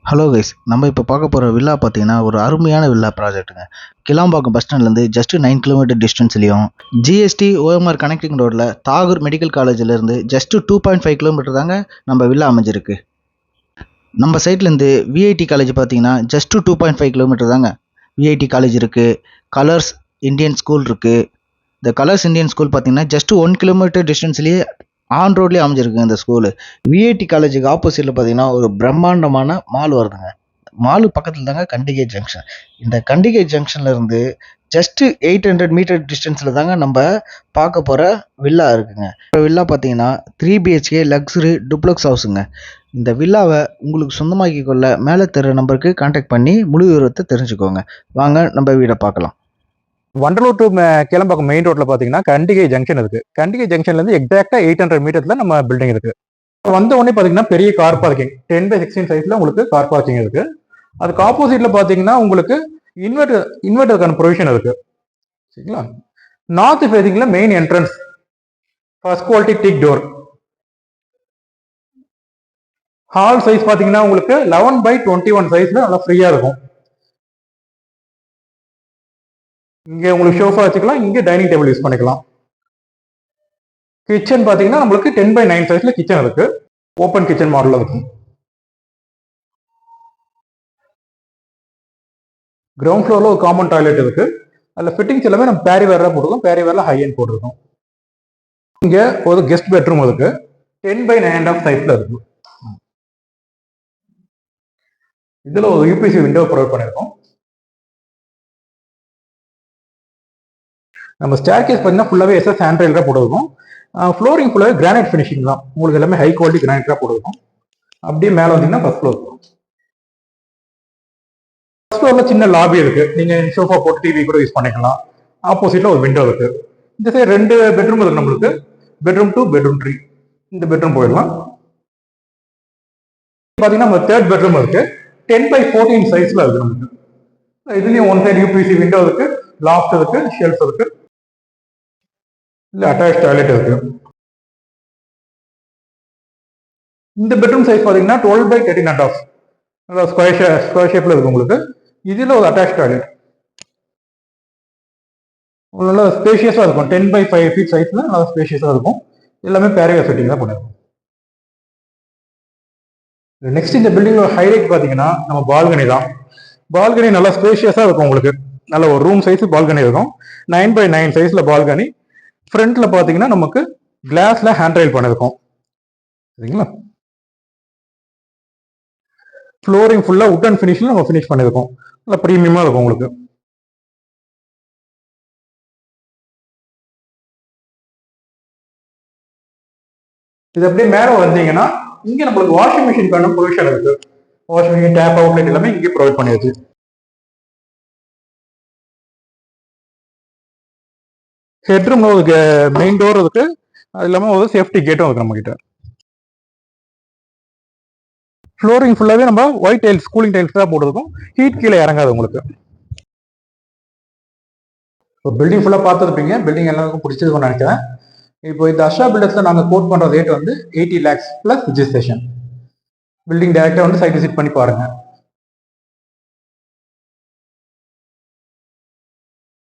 Hello guys, நம்ம இப்போ பார்க்க போகிற வில்லா பார்த்தீங்கன்னா ஒரு அருமையான வில்லா ப்ராஜெக்ட்டுங்க. கிளாம்பாக்கம் பஸ் ஸ்டாண்ட்லேருந்து ஜஸ்ட் 9 கிலோமீட்டர் டிஸ்டன்ஸ்லையும், ஜிஎஸ்டி ஓஎம்ஆர் கனெக்டிங் ரோட்டில் தாகூர் மெடிக்கல் காலேஜிலேருந்து ஜஸ்ட் 2.5 கிலோமீட்டர் தாங்க நம்ம வில்லா அமைஞ்சிருக்கு. நம்ம சைட்லேருந்து விஐடி காலேஜ் பார்த்தீங்கன்னா ஜஸ்ட் 2.5 கிலோமீட்டர் தாங்க. விஐடி காலேஜ் இருக்குது, கலர்ஸ் இந்தியன் ஸ்கூல் இருக்குது. இந்த கலர்ஸ் இந்தியன் ஸ்கூல் பார்த்தீங்கன்னா ஜஸ்ட் 1 கிலோமீட்டர் டிஸ்டன்ஸ்லேயே ஆன் ரோட்லேயே அமைஞ்சிருக்குங்க இந்த ஸ்கூலு. விஐடி காலேஜுக்கு ஆப்போசிட்டில் பார்த்தீங்கன்னா ஒரு பிரம்மாண்டமான மால் வருதுங்க. மாலு பக்கத்தில் தாங்க கண்டிகை ஜங்ஷன். இந்த கண்டிகை ஜங்ஷன்ல இருந்து ஜஸ்ட் 800 மீட்டர் டிஸ்டன்ஸில் தாங்க நம்ம பார்க்க போகிற வில்லா இருக்குங்க. இந்த வில்லா பார்த்தீங்கன்னா 3 பிஹெச்கே லக்ஸுரி டூப்ளக்ஸ் ஹவுஸுங்க. இந்த வில்லாவை உங்களுக்கு சொந்தமாக்கி கொள்ள மேலே தர நம்பருக்கு கான்டாக்ட் பண்ணி முழு விவரத்தை தெரிஞ்சுக்கோங்க. வாங்க நம்ம வீடை பார்க்கலாம். வண்டலூர் டு கிளம்பாக்கம் மெயின் ரோட்ல பாத்தீங்கன்னா கண்டிகை ஜங்ஷன் இருக்கு. கண்டிகை ஜங்ஷன்ல இருந்து எக்ஸாக்டா 800 மீட்டர்ஸ்ல நம்ம பில்டிங் இருக்கு. வந்த உடனே பாத்தீங்கன்னா பெரிய கார் பார்க்கிங் 10/16 சைஸ்ல உங்களுக்கு கார் பார்க்கிங் இருக்கு. அதுக்கு ஆப்போசிட்ல பாத்தீங்கன்னா உங்களுக்கு இன்வெர்டருக்கான ப்ரொவிஷன் இருக்கு. சரிங்களா? நார்த் ஃபேசிங்ல main entrance, first quality teak door. Hall size பாத்தீங்கன்னா உங்களுக்கு 11/21 சைஸ்ல நல்லா ஃப்ரீயா இருக்கும். இங்க உங்களுக்கு ஷோஃபா வச்சுக்கலாம், இங்க டைனிங் டேபிள் யூஸ் பண்ணிக்கலாம். கிச்சன் பாத்தீங்கன்னா நம்மளுக்கு 10/9 சைஸ்ல கிச்சன் இருக்கு. ஓப்பன் கிச்சன் மாடல் இருக்கும். கிரவுண்ட் ஃப்ளோர்ல ஒரு காமன் டாய்லெட் இருக்கு. அதுல ஃபிட்டிங்ஸ் எல்லாமே நம்ம பேரி வேர்ல போட்டுருக்கோம். பேரி வேர்ல ஹை எண்ட் போட்டிருக்கோம். இங்க ஒரு கெஸ்ட் பெட்ரூம் இருக்கு. 10/9.5 சைஸ்ல இருக்கு. இதுல ஒரு யூபிசி விண்டோ ப்ரொவைட் பண்ணிருக்கோம். நம்ம ஸ்டேர் கேஸ் பார்த்தீங்கன்னா ஃபுல்லாவே எஸ்எஸ் ஹேண்ட்ரைல் தான் போட்டுருக்கோம். ஃப்ளோரிங் ஃபுல்லாவே கிரானைட் ஃபினிஷிங் தான். உங்களுக்கு எல்லாமே ஹை குவாலிட்டி கிரானைட் தான் போட்டுருக்கோம். அப்படியே மேலே வந்தீங்கன்னா ஃபர்ஸ்ட் ஃப்ளோர். ஃபர்ஸ்ட் ஃப்ளோர்ல சின்ன லாபி இருக்கு. நீங்க சோஃபா போட்டு டிவி கூட யூஸ் பண்ணிக்கலாம். ஆப்போசிட்ல ஒரு விண்டோ இருக்கு. இந்த சைடு 2 பெட்ரூம் இருக்கு நம்மளுக்கு. Bedroom 2, bedroom 3. இந்த பெட்ரூம் போயிடலாம். பாத்தீங்கன்னா நம்ம தேர்ட் பெட்ரூம் இருக்கு. 10/14 சைஸ்ல இருக்கு நமக்கு. இதுலயும் ஒன் சைடு யூபிசி விண்டோ இருக்கு, லாஃப்ட் இருக்கு, ஷெல்ஃப் இருக்கு, இல்ல அட்டாச் டாய்லெட் இருக்கு. இந்த பெட்ரூம் சைஸ் பாத்தீங்கன்னா 12/13.5 ஸ்கொயர் ஷேப்ல இருக்கு உங்களுக்கு. இதுல ஒரு அட்டாச் டாய்லெட் நல்லா ஸ்பேஷியஸா இருக்கும். 10/5 ஃபீட் சைஸ்ல நல்லா ஸ்பேஷியஸா இருக்கும். எல்லாமே பேரிவேர் ஃபிட்டிங் தான் பண்ணிருக்கோம். நெக்ஸ்ட் இந்த பில்டிங்கோட ஹைலைட் பாத்தீங்கன்னா நம்ம பால்கனி தான். பால்கனி நல்லா ஸ்பேஷியஸா இருக்கும் உங்களுக்கு. நல்ல ஒரு ரூம் சைஸ் பால்கனி இருக்கும். 9/9 சைஸ்ல பால்கனி. ஃப்ரண்ட்ல பாத்தீங்கன்னா நமக்கு கிளாஸ்ல ஹேண்ட் ரைல் பண்ணிருக்கோம். சரிங்களா? ஃப்ளோரிங் ஃபுல்லா உட்டன் ஃபினிஷ்ல நம்ம ஃபினிஷ் பண்ணிருக்கோம். நல்லா பிரீமியமா இருக்கும் உங்களுக்கு. இது அப்படியே மேல வந்தீங்கன்னா இங்க நம்மளுக்கு வாஷிங் மிஷினுக்கான ப்ரொவிஷன் இருக்கு. வாஷிங் மிஷின், டேப், அவுட்லெட் எல்லாமே இங்கே ப்ரொவைட் பண்ணியாச்சு. ஹெட்ரூம்ல ஒரு மெயின் டோர் இருக்கு. அது இல்லாம ஒரு சேஃப்டி கேட்டும் இருக்கு நம்ம கிட்ட. ஃப்ளோரிங் ஃபுல்லாவே நம்ம ஒயிட் டைல்ஸ், கூலிங் டைல்ஸ் தான் போட்டுருக்கோம். ஹீட் கீழே இறங்காது உங்களுக்கு. இப்போ பில்டிங் ஃபுல்லா பார்த்துருப்பீங்க. பில்டிங் எல்லாருக்கும் பிடிச்சிருக்கும்னு நினைக்கிறேன். இப்போ இந்த அஷா பில்டர்ஸ்ல நாங்க கோட் பண்ற ரேட் வந்து 80 lakhs பிளஸ் ரிஜிஸ்ட்ரேஷன். பில்டிங் டைரக்டா வந்து சைட் விசிட் பண்ணி பாருங்க.